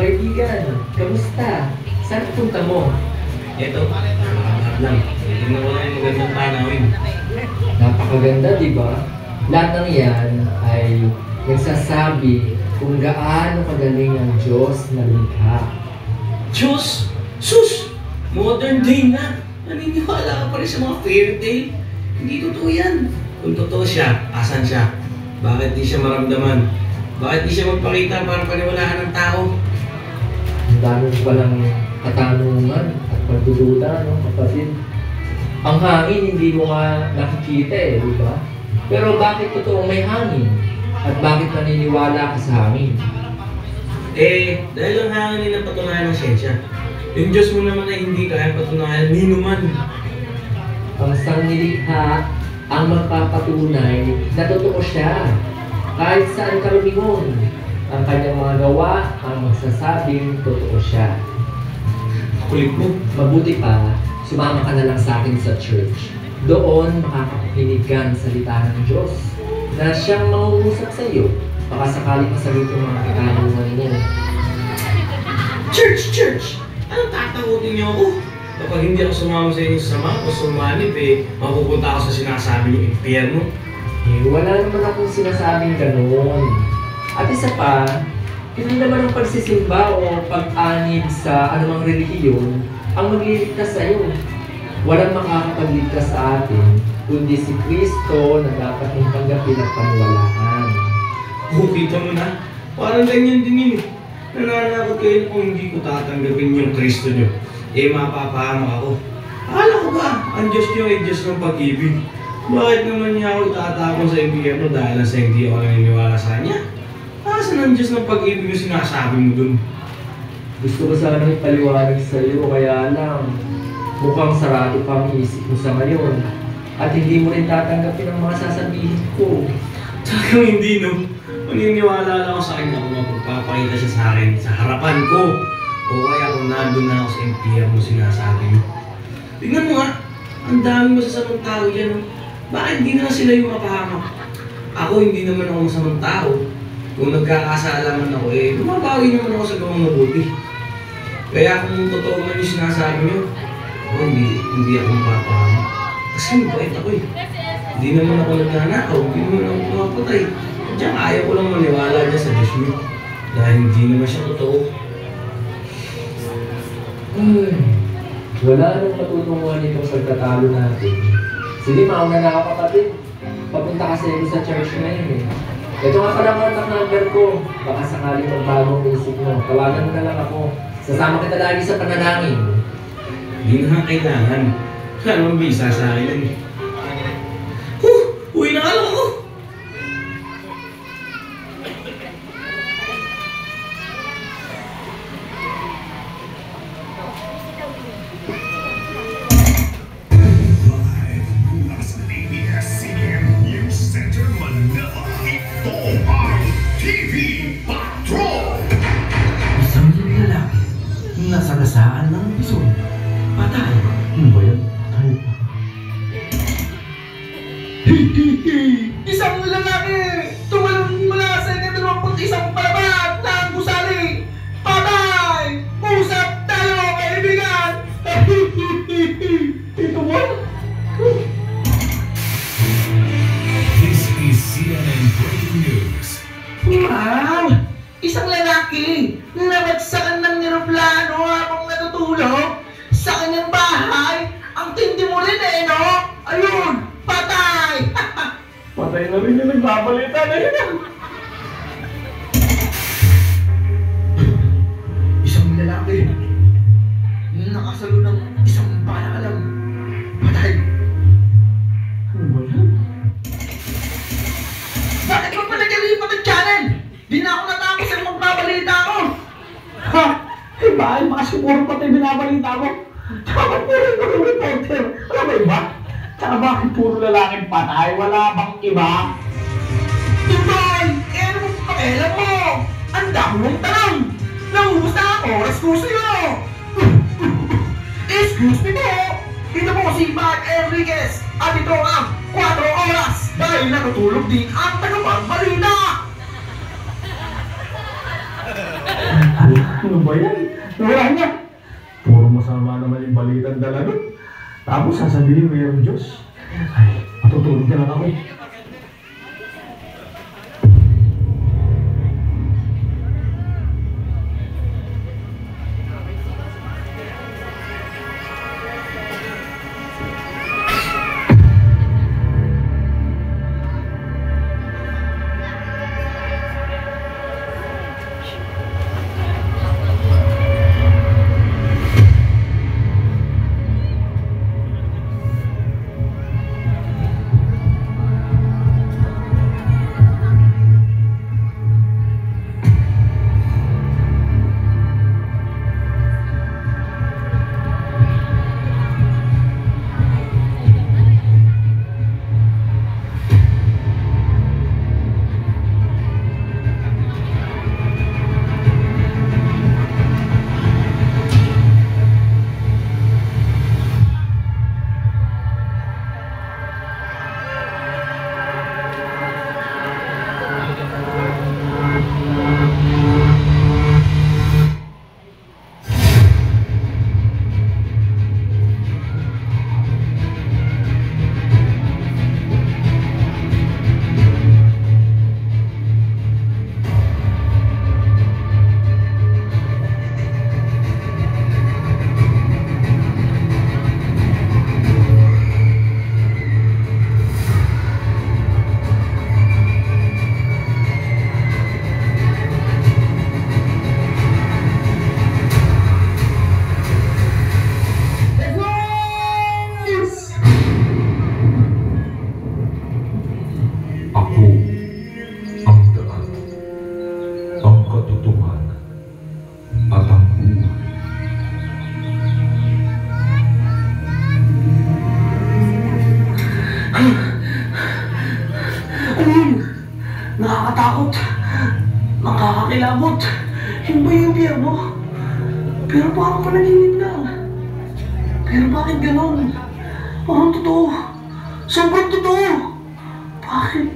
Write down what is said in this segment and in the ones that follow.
kaibigan, kamusta? Saan punta mo? Ito, nakakap lang. Tingnan ko lang yung magandang tanawin. Napakaganda, di ba? Lahat ng yan ay nagsasabi kung gaano kagaling ang Diyos na lumikha. Diyos! Sus! Modern day na! Naniniwala ka pa rin sa mga fairy tale? Hindi totoo yan. Kung totoo siya, asan siya? Bakit di siya maramdaman? Bakit di siya magpakita para paniwalaan ng tao? Ang dami palang katanungan at pagdududa, no, kapatid? Ang hangin hindi mo nga nakikita di ba? Pero bakit totoong may hangin? At bakit naniniwala ka sa hangin? Dahil ang hangin ay napatunayan ng siyensya. Yung Diyos mo naman ay hindi kaya patunayan ni naman. Ang sanglilikha ang magpapatunay na totoo siya. Kahit saan ka lumingon, ang kanyang mga gawa ang magsasabing totoo siya. Kulit mo. Mabuti pa, sumama ka na lang sa akin sa church. Doon makakapakinig ka ng salita ng Diyos na siyang mangungusap sa iyo. Baka sakali masagot yung mga katanungan niya. Church! Anong tatakutin niyo ako? Kapag hindi ako sumama sa inyo sa sama o sumanib, mapupunta ako sa sinasabi niyong impyerno. Wala naman akong sinasabing gano'n. At isa pa, hindi naman ang pagsisimba o pag-anib sa anumang relihiyon ang magliligtas sa iyo. Walang makakapagligtas sa atin, kundi si Kristo na dapat mong tanggapin at paniwalaan. Kita mo na, parang ganyan din yun. Nananakot kayo kung hindi ko tatanggapin yung Kristo niyo. Mapapahamak ako. Akala ko ba, ang Diyos niyo ay Diyos ng pag-ibig? Bakit naman niya ako itatapon sa impyerno dahil sa hindi ako naniniwala sa Kanya? Asan ang Diyos ng pag-ibig yung sinasabi mo dun? Gusto ko sanang ipaliwanag sa iyo, kaya lang mukhang sarado pa ang isip mo sa ngayon. At hindi mo rin tatanggapin ang mga sasabihin ko. Talagang hindi, no? Maniniwala lang ako sa Kanya kung magpapakita siya sa akin sa harapan ko. O kaya kung nandun na ako sa impyerno sinasabi mo. Tingnan mo nga, ang daming masasamang tao dyan, no? Bakit di na sila yung mapahamak? Ako hindi naman ako masamang tao. Kung nagkakasala man ako, lumabawi naman ako sa gawang mabuti. Kaya kung totoo man yung sinasabi niyo, hindi ako mapapahamak. Kasi mabait ako Hindi naman ako nagnanakaw, hindi naman ako pumapatay. Diyan ayaw ko lang maniwala dyan sa Diyos niyo. Dahil hindi naman siya totoo. Wala nang matutunguhan itong pagtatalo natin. Sige, mauna na ako kapatid. Papunta kasi ako sa church ngayon Ito nga pala ang contact number ko. Baka sakaling magbago ang isip mo. Tawagan mo na lang ako. Sasama kita lagi sa panalangin. Hindi na kailangan. Wala namang bisa sa akin. Uwi na lang ako! Nasagasaan ng bison. Patay. Ano ba yan? Patay pa. Isang lalaki! Tumalon mula sa ika-21 palaban ng gusali! Patay! Usap tayo, kaibigan! Ito mo? This is CNN Breaking News. Wow! Isang lalaki nabagsakan ng eroplano habang natutulog sa kanyang bahay. Ang tindi mo rin no? Ayun! Patay! Patay na rin yung nagbabalita na yun. Isang lalaki nakasalo ng isang pangalang patay. Ano ba yan? Bakit mo pala nilipat ang channel? Di na ako natapos sa magbabalita ko. Ha? Bakit makasiguro patay binabalita mo? Tsaka ba't puro yung reporter? Alam mo iba? Tsaka bakit puro lalaking patay? Wala bang iba? Tutoy! Ano mo pakialam mo? Ang dami mong tanong! Naubos na ang oras ko sa'yo! Excuse me po! Ito po si Mark Enriquez at ito ang 4 oras dahil natutulog din ang tagapagbalita! Ano ba yan? Nawala niya. Puro masama naman yung balitang dala doon. Tapos sasabihin mayroong Diyos. Ay, matutulog na lang ako. Ako ang daan, ang katotohanan, at ang buhay. Ano yun? Nakakatakot. Nakakakilabot. Yun ba yung impyerno? Pero parang panaginip lang. Pero bakit ganon? Parang totoo. Sobrang totoo. Bakit?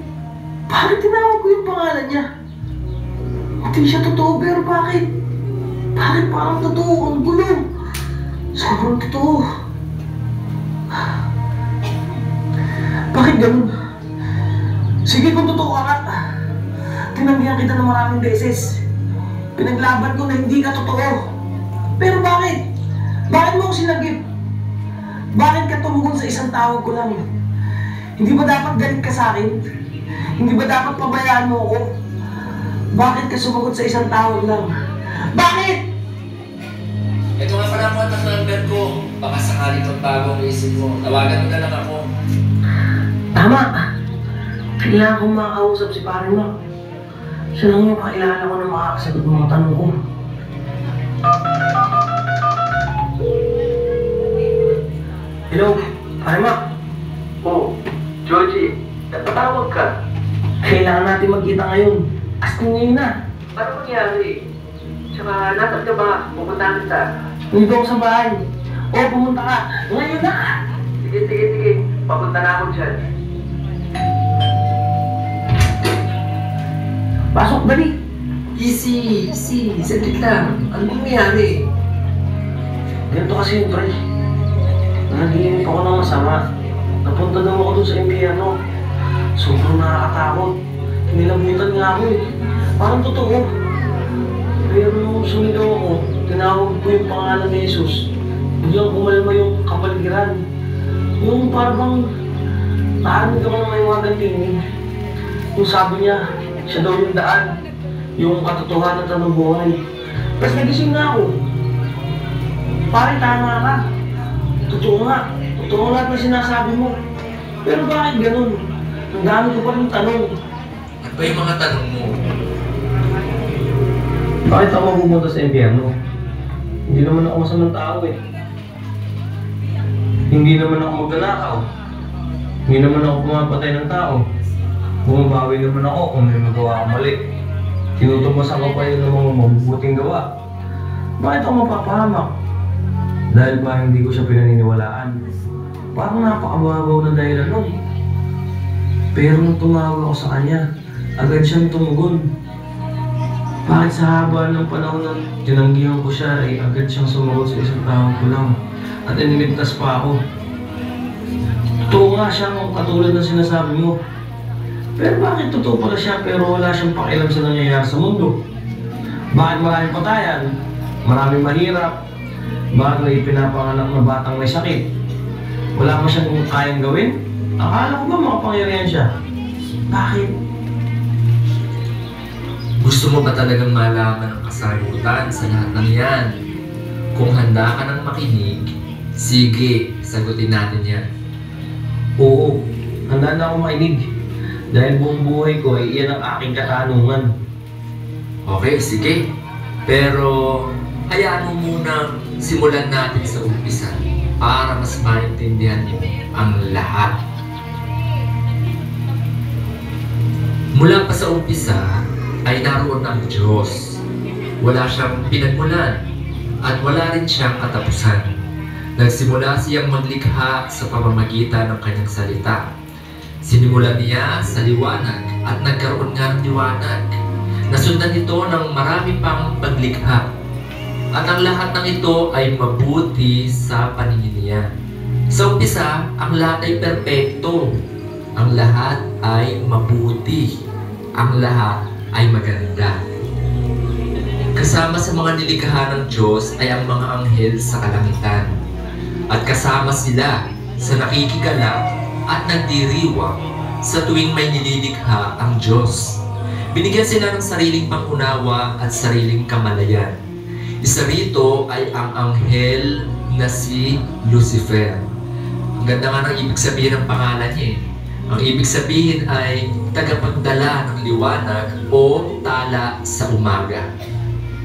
Bakit tinawag ko yung pangalan niya? Hindi siya totoo, pero bakit? Bakit parang totoo? Ang gulo. Sobrang totoo. Bakit ganun? Sige kung totoo ka nga. Tinanggihan kita ng maraming beses. Pinaglaban ko na hindi ka totoo. Pero bakit? Bakit mo ako sinagip? Bakit ka tumugon sa isang tawag ko lang? Hindi ba dapat galit ka sa akin? Hindi ba dapat pabayaan mo ako? Bakit ka sumagot sa isang tawag lang? Bakit? Ito nga pala ang contact number ko. Baka sakaling magbago ang isip mo. Tawagan mo na lang ako. Tama. Kailangan kong makakausap si Pare Mac. Siya lang yung kakilala ko na makakasagot ng mga tanong ko. Hello, Pare Mac. Oh, Georgie, natatawag ka. Kailangan natin magkita ngayon. As in ngayon na. Ano nangyari? Tsaka, nasan ka ba? Pupunta kita. Nandito ako sa bahay. O, pumunta ka. Ngayon na! Sige. Papunta na ako dyan. Pasok, dali. Easy. Saglit lang. Ano bang nangyari? Ganito kasi yung pre. Nanaginip ako ng masama. Napunta daw ako dun sa impyerno. Sobrang nakakatakot. Nilabutan nga ako eh. Parang totoo. Pero nung sumigaw ako, tinawag ko yung pangalan ni Jesus. Biglang kumalma yung kapaligiran. Yung parang narinig ako ng may wagang tinig. Yung sabi niya, siya daw yung daan. Yung katotohanan at ng buhay. Tapos nagising na ako. Pare, tama ka. Totoo nga. Totoo lahat na sinasabi mo. Pero bakit ganun? Ang dami ko pa rin tanong. Ano ba yung mga tanong mo? Bakit ako pumunta sa impyerno? Hindi naman ako masamang tao eh. Hindi naman ako magnanakaw. Hindi naman ako pumapatay ng tao. Bumabawi naman ako kung may magawa akong mali. Tinutupasan ko pa yun ng mga mabubuting gawa. Bakit ako mapapahamak? Dahil ba hindi ko siya pinaniniwalaan? Parang napakababaw na dahilan nun. Pero nung tumawag ako sa kanya, agad siyang tumugon. Bakit sa haba ng panahon na tinanggihan ko siya ay agad siyang sumagot sa isang tawag ko lang at iniligtas pa ako? Totoo nga siyang katulad ng sinasabi mo. Pero bakit totoo pala siya pero wala siyang pakialam sa nangyayari sa mundo? Bakit maraming patayan? Maraming mahirap? Bakit may pinapanganak na batang may sakit? Wala mo siyang kayang gawin? Akala ko ba makapangyarihan siya? Bakit? Gusto mo ba talagang malaman ang kasagutan sa lahat ng yan? Kung handa ka ng makinig, sige, sagutin natin yan. Oo, handa na akong makinig. Dahil buong buhay ko ay iyan ang aking katanungan. Okay, sige. Pero hayaan mo munang simulan natin sa umpisa para mas maintindihan mo ang lahat. Mula pa sa umpisa ay naroon ang Diyos. Wala siyang pinagmulan at wala rin siyang katapusan. Nagsimula siyang maglikha sa pamamagitan ng kanyang salita. Sinimulan niya sa liwanag at nagkaroon nga ng liwanag. Nasundan ito ng marami pang paglikha. At ang lahat ng ito ay mabuti sa paningin niya. Sa umpisa, ang lahat ay perpekto. Ang lahat ay mabuti. Ang lahat ay maganda. Kasama sa mga nilikha ng Diyos ay ang mga anghel sa kalangitan. At kasama sila sa nakikigalak at nagdiriwang sa tuwing may nililikha ang Diyos. Binigyan sila ng sariling pangunawa at sariling kamalayan. Isa rito ay ang anghel na si Lucifer. Ang ganda nga ng ibig sabihin ng pangalan niya. Ang ibig sabihin ay tagapagdala ng liwanag o tala sa umaga.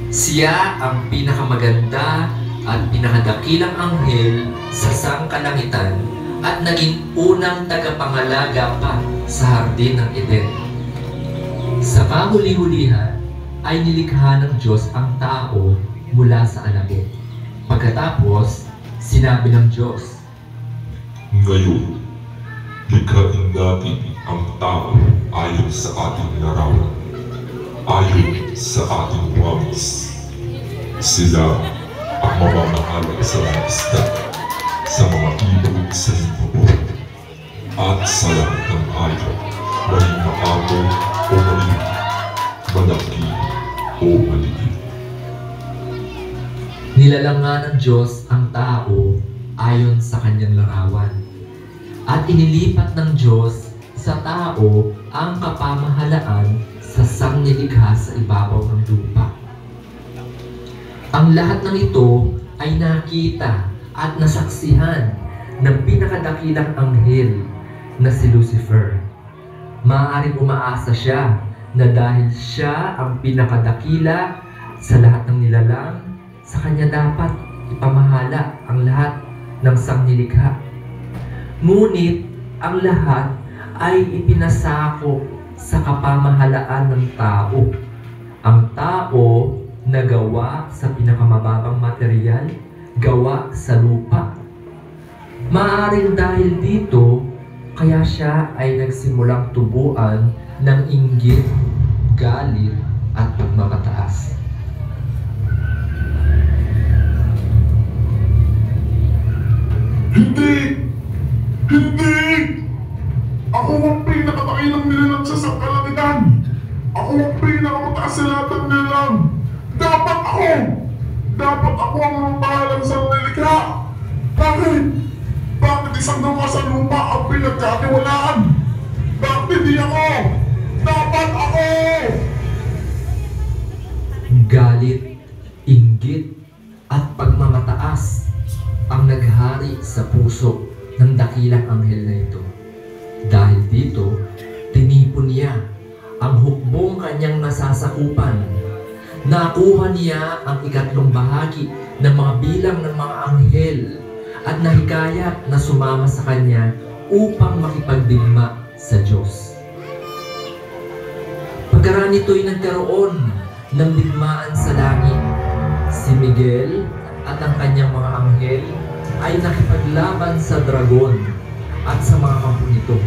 Siya ang pinakamaganda at pinakadakilang anghel sa sangkalangitan at naging unang tagapangalaga pa sa hardin ng Eden. Sa kahuli-hulihan ay nilikha ng Diyos ang tao mula sa alabok. Pagkatapos, sinabi ng Diyos, Ngayon, likhain natin ang tao ayon sa ating larawan, ayon sa ating wangis. Sila ang mamamahala sa mga isda, sa mga ibon sa hipabor, at sa lahat ng hayop, maging maamo o maliit, malaki o maliit. nilalang nga ng Diyos ang tao ayon sa kanyang larawan. At inilipat ng Diyos sa tao ang kapamahalaan sa sangnilikha sa ibabaw ng lupa. Ang lahat ng ito ay nakita at nasaksihan ng pinakadakilang anghel na si Lucifer. Maaaring umaasa siya na dahil siya ang pinakadakila sa lahat ng nilalang, sa kanya dapat ipamahala ang lahat ng sangnilikha. Ngunit ang lahat ay ipinasakop sa kapamahalaan ng tao. Ang tao na gawa sa pinakamababang material, gawa sa lupa. Maaaring dahil dito, kaya siya ay nagsimulang tubuan ng inggit, galit, at pagmamataas. Hindi! Hindi! Ako ang pinakatakilang nilalang sa sangkalangitan! Ako ang pinakamataas sa lahat ng nilalang! Dapat ako! Dapat ako ang mapahalang sa nilikha! Bakit? Bakit isang gawa sa lupa ang pinagkatiwalaan? Bakit hindi ako? Dapat ako! Galit, inggit, at pagmamataas ang naghari sa puso ng dakilang anghel na ito. Dahil dito, tinipon niya ang hukbong kanyang nasasakupan. Nakuha niya ang ikatlong bahagi ng mga bilang ng mga anghel at nahikayat na sumama sa kanya upang makipagdigma sa Diyos. Pagkaraan nito'y nagkaroon ng digmaan sa langit. Si Miguel at ang kanyang mga anghel ay nakipaglaban sa dragon at sa mga kampo nito.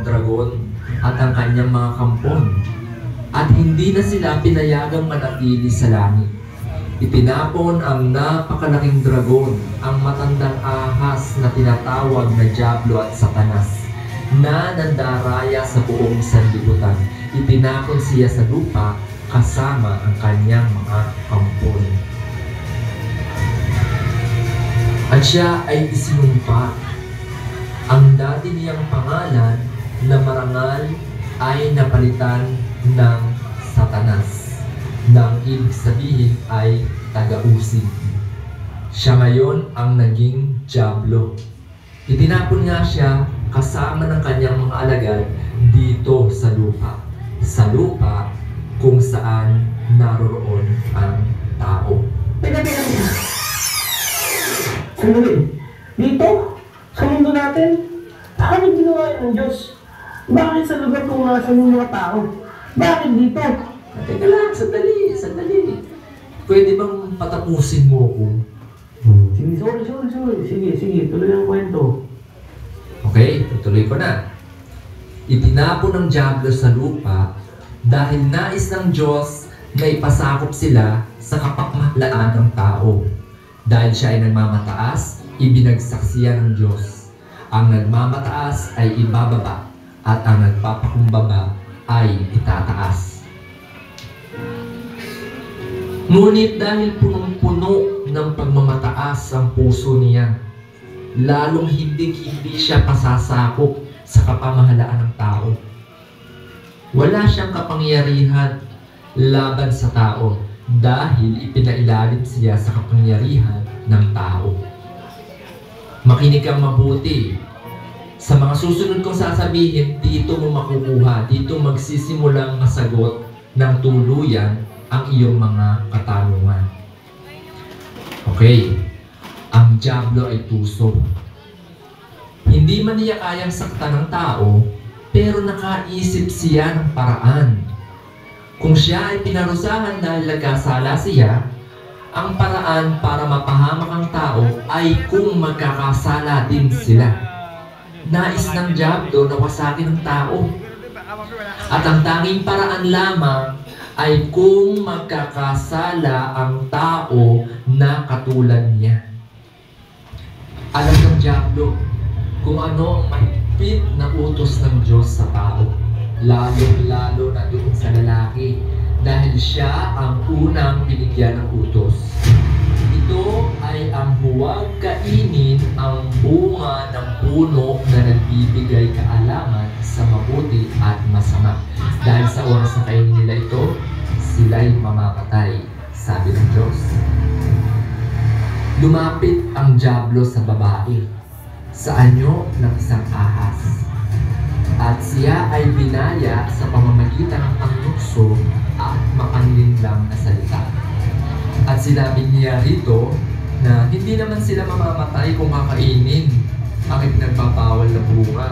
dragon at ang kanyang mga kampon, at hindi na sila pinayagang manatili sa langit. Itinapon ang napakalaking dragon, ang matandang ahas na tinatawag na Diablo at Satanas, na nandaraya sa buong sanlibutan. Itinapon siya sa lupa kasama ang kanyang mga kampon. At siya ay isinumpa. Ang dati niyang pangalan na marangal ay napalitan ng Satanas, nang ibig sabihin ay taga-usig. Siya ngayon ang naging Diablo. Itinapon nga siya kasama ng kanyang mga alagad dito sa lupa kung saan naroroon ang tao. Teka. Sandali. Dito, sa mundo natin, paano ginawa yun ng Diyos? Bakit sa lugar kung nasan yung mga tao? Bakit dito? Teka lang, sandali. Pwede bang patapusin mo ko? Sige, sorry. Sige, tuloy ang kwento. Okay, tutuloy ko na. Itinapon ng Diablo sa lupa dahil nais ng Diyos na ipasakop sila sa kapakmahalaan ng tao. Dahil siya ay nagmamataas, ibinagsak siya ng Diyos. Ang nagmamataas ay ibababa at ang nagpapakumbaba ay itataas. Ngunit dahil punong-puno ng pagmamataas ang puso niya, lalong hindi siya pasasakop sa kapamahalaan ng tao. Wala siyang kapangyarihan laban sa tao dahil ipinailalim siya sa kapangyarihan ng tao. Makinig kang mabuti. Sa mga susunod kong sasabihin, dito mo makukuha, dito magsisimulang masagot ng tuluyan ang iyong mga katanungan. Okay, ang Diablo ay tuso. Hindi man niya kayang saktan ng tao, pero nakaisip siya ng paraan. Kung siya ay pinarusahan dahil nagkasala siya, ang paraan para mapahamak ang tao ay kung magkakasala din sila. Nais ng Diablo na wasakin ang tao. At ang tanging paraan lamang ay kung magkakasala ang tao na katulad niya. Alam ng Diablo kung ano ang mahigpit na utos ng Diyos sa tao, lalo na doon sa lalaki, dahil siya ang unang binigyan ng utos. Ito ay ang huwag kainin ang bunga ng puno na nagbibigay kaalaman sa mabuti at masama. Dahil sa oras na kainin nila ito, sila'y mamamatay, sabi ng Diyos. Lumapit ang Diablo sa babae sa anyo ng isang ahas, at siya ay binaya sa pamamagitan ng panukso at mapanlinlang na salita. At sinabi niya rito na hindi naman sila mamamatay kung kakainin ang ipinagbabawal na bunga.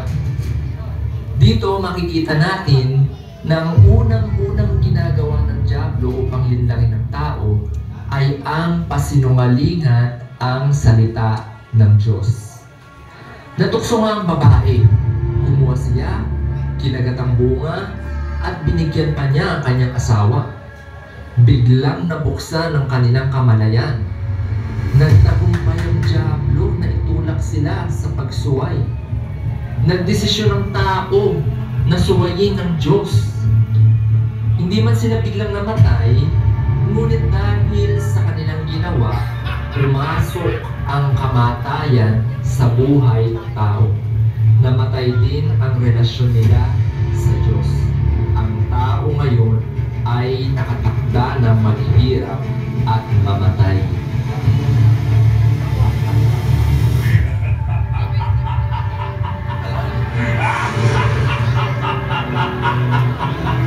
Dito makikita natin na ang unang-unang ginagawa ng Diablo upang linlangin ng tao ay ang pasinungalingan ang salita ng Diyos. Natukso nga ang babae. Kumuha siya, kinagat ang bunga, at binigyan pa niya ang kanyang asawa. Biglang nabuksan ang kanilang kamalayan. Nagtagumpay ang Diablo na itulak sila sa pagsuway. Nagdesisyon ng tao na suwayin ng Diyos. Hindi man sila biglang namatay, ngunit dahil sa kanilang ginawa, pumasok ang kamatayan sa buhay ng tao. Namatay din ang relasyon nila sa Diyos. Ang tao ngayon ay nakatakda na maghihirap at mamatay.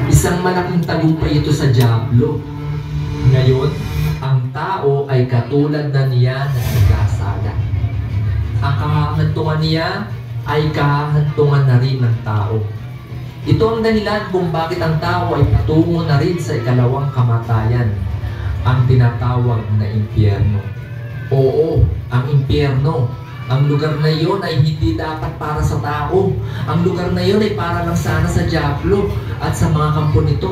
Isang malaking tagumpay ito sa Diablo. Ngayon, ang tao ay katulad na niya na nagkasala. Ang kahahantungan niya ay kahahantungan na rin ng tao. Ito ang dahilan kung bakit ang tao ay patungo na rin sa ikalawang kamatayan, ang tinatawag na impyerno. Oo, ang impyerno Ang lugar na iyon ay hindi dapat para sa tao. Ang lugar na iyon ay para lang sana sa dyablo at sa mga kampo nito.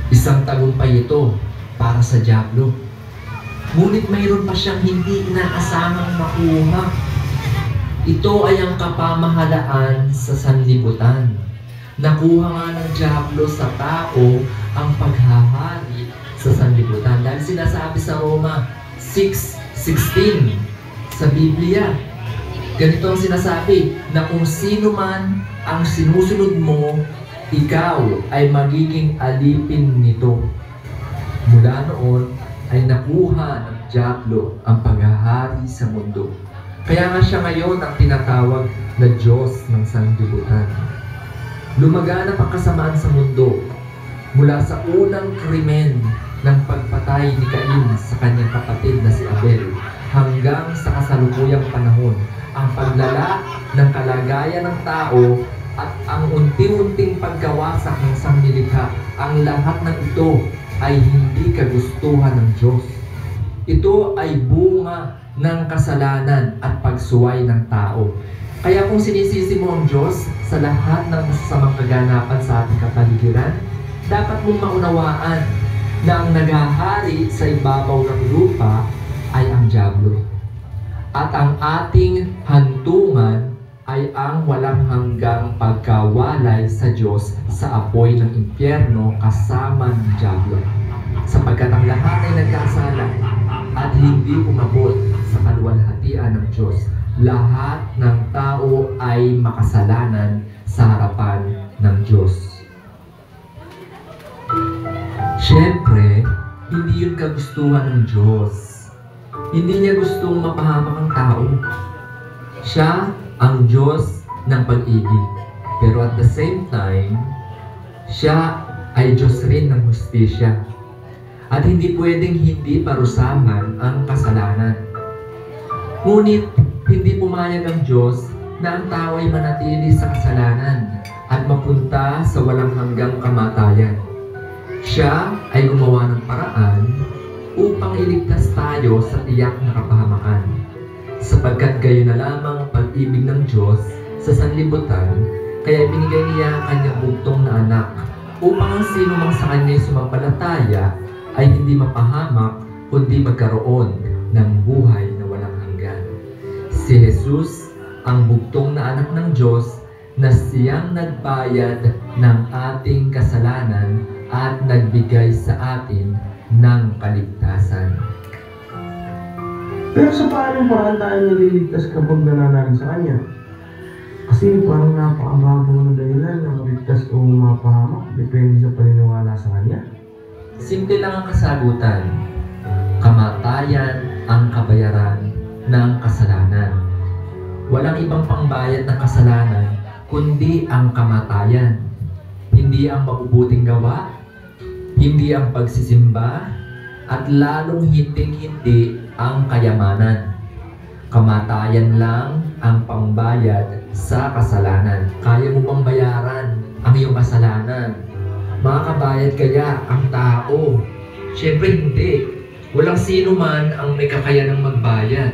Isang tagumpay ito para sa dyablo. Ngunit mayroon pa siyang hindi inaasamang makuha. Ito ay ang kapamahalaan sa sanlibutan. Nakuha nga ng dyablo sa tao ang paghahari sa sanlibutan. Dahil sinasabi sa Roma 6:16 sa Biblia, ganito ang sinasabi, na kung sino man ang sinusunod mo, ikaw ay magiging alipin nito. Mula noon ay nakuha ng dyablo ang paghahari sa mundo. Kaya nga siya ngayon ang tinatawag na Diyos ng sanlibutan. Lumaganap ang kasamaan sa mundo mula sa unang krimen ng pagpatay ni Cain sa kanyang kapatid na si Abel hanggang sa kasalukuyang panahon. Ang paglala ng kalagayan ng tao at ang unti-unting pagkawasak ng sanglilikha, ang lahat ng ito ay hindi kagustuhan ng Diyos. Ito ay bunga ng kasalanan at pagsuway ng tao. Kaya kung sinisisi mo ang Diyos sa lahat ng masasamang kaganapan sa ating kapaligiran, dapat mong maunawaan na ang naghahari sa ibabaw ng lupa ay ang dyablo. At ang ating hantungan ay ang walang hanggang pagkawalay sa Diyos sa apoy ng impyerno kasama ng dyablo. Sapagkat ang lahat ay nagkasala at hindi umabot sa kaluwalhatian ng Diyos. Lahat ng tao ay makasalanan sa harapan ng Diyos. Siyempre, hindi yun kagustuhan ng Diyos. Hindi niya gustong mapahamak ang tao. Siya ang Diyos ng pag-ibig. Pero at the same time, siya ay Diyos rin ng hustisya. At hindi pwedeng hindi parusahan ang kasalanan. Ngunit, hindi pumayag ang Diyos na ang tao ay manatili sa kasalanan at mapunta sa walang hanggang kamatayan. Siya ay gumawa ng paraan upang iligtas tayo sa tiyak na kapahamakan. Sapagkat gayon na lamang ang pag-ibig ng Diyos sa sanlibutan, kaya binigay niya ang kanyang bugtong na anak upang ang sino mang sa kanya'y sumampalataya ay hindi mapahamak kundi magkaroon ng buhay na walang hanggan. Si Jesus, ang bugtong na anak ng Diyos, na siyang nagbayad ng ating kasalanan at nagbigay sa atin ng kaligtasan. Pero sa paanong paraan tayo nililigtas kapag nananalig sa Kanya? Kasi parang napakabago na dahilan na maligtas o mapahamak depende sa paniniwala sa Kanya. Simple lang ang kasagutan. Kamatayan ang kabayaran ng kasalanan. Walang ibang pangbayad ng kasalanan kundi ang kamatayan. Hindi ang mabubuting gawa, hindi ang pagsisimba, at lalong hindi ang kayamanan. Kamatayan lang ang pangbayad sa kasalanan. Kaya mo bang bayaran ang iyong kasalanan? Makakabayad kaya ang tao? Siyempre hindi. Walang sino man ang may kakayanang magbayad.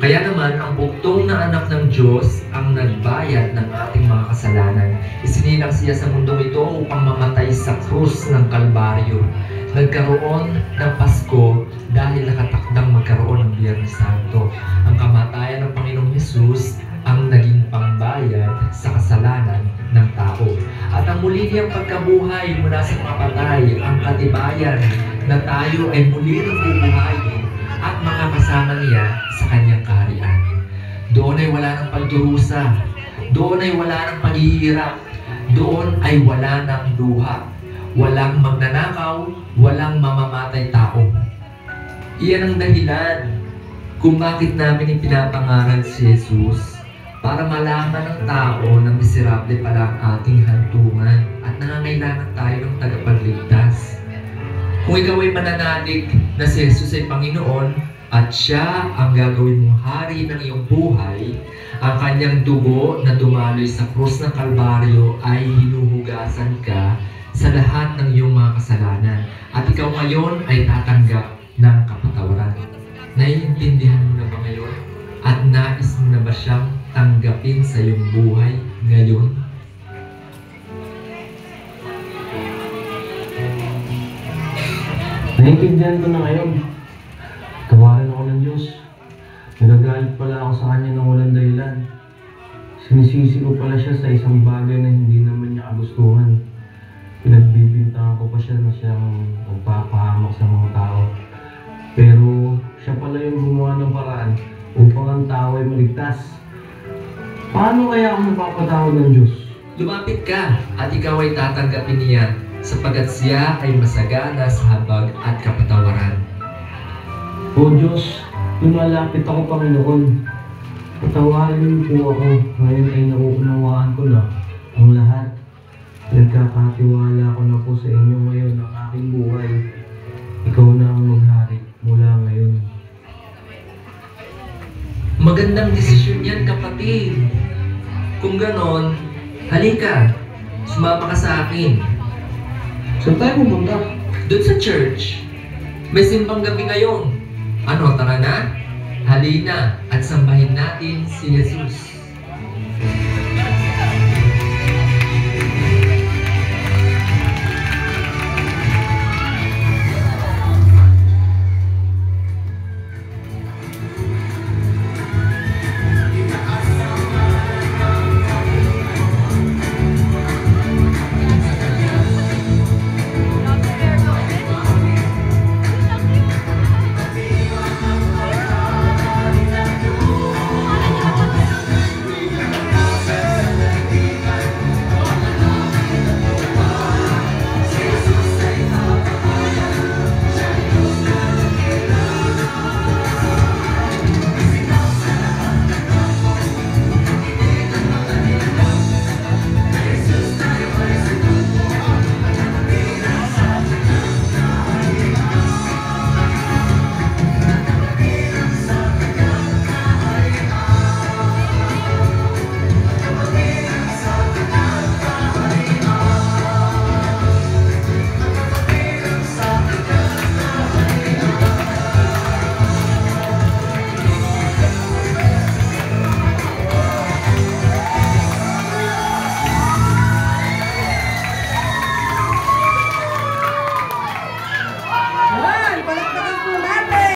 Kaya naman, ang bugtong na anak ng Diyos ang nagbayad ng ating mga kasalanan. Isinilang siya sa mundong ito upang mamatay sa krus ng Kalbaryo. Nagkaroon ng Pasko dahil nakatakdang magkaroon ng Biyernes Santo. Ang kamatayan ng Panginoong Hesus ang naging pangbayad sa kasalanan ng tao. At ang muli niyang pagkabuhay mula sa mga patay, ang katibayan na tayo ay muli rin bubuhayin at makakasama niya sa kanyang kaharian. Doon ay wala ng pagdurusa, doon ay wala ng paghihirap, doon ay wala ng luha, walang magnanakaw, walang mamamatay tao. Iyan ang dahilan kung bakit namin ipinapangaral si Jesus, para malaman ng tao na miserable pala ang ating hantungan at nangangailangan tayo ng tagapagligtas. Kung ikaw ay mananalig na si Jesus ay Panginoon at siya ang gagawin mong hari ng iyong buhay, ang kanyang dugo na dumaloy sa krus ng Kalbaryo ay hinuhugasan ka sa lahat ng iyong mga kasalanan. At ikaw ngayon ay tatanggap ng kapatawaran. Naiintindihan mo na ba ngayon? At nais mo ba siyang tanggapin sa iyong buhay ngayon? Naiintindihan ko na ngayon. Tawarin ako ng Diyos. Nagagalit pala ako sa Kanya ng walang dahilan. Sinisisi ko pala siya sa isang bagay na hindi naman niya kagustuhan. Pinagbibintangan ko pa siya na siyang magpapahamak sa mga tao. Pero siya pala yung gumawa ng paraan upang ang tao ay maligtas. Paano kaya ako napapatawad ng Diyos? Lumapit ka at ikaw ay tatanggapin niya sapagat siya ay masagana sa habag at kapatawaran. O Diyos, lumalapit ako, Panginoon. Patawarin po ako. Ngayon ay nauunawaan ko na ang lahat. Nagkakatiwala ko na po sa inyo ngayon ang aking buhay. Ikaw na ang maghari mula ngayon. Magandang desisyon yan, kapatid. Kung ganon, halika, sumama ka sa akin. Saan tayo pupunta? Doon sa church, may simbang gabi ngayon. Ano, tara na? Halina at sambahin natin si Jesus.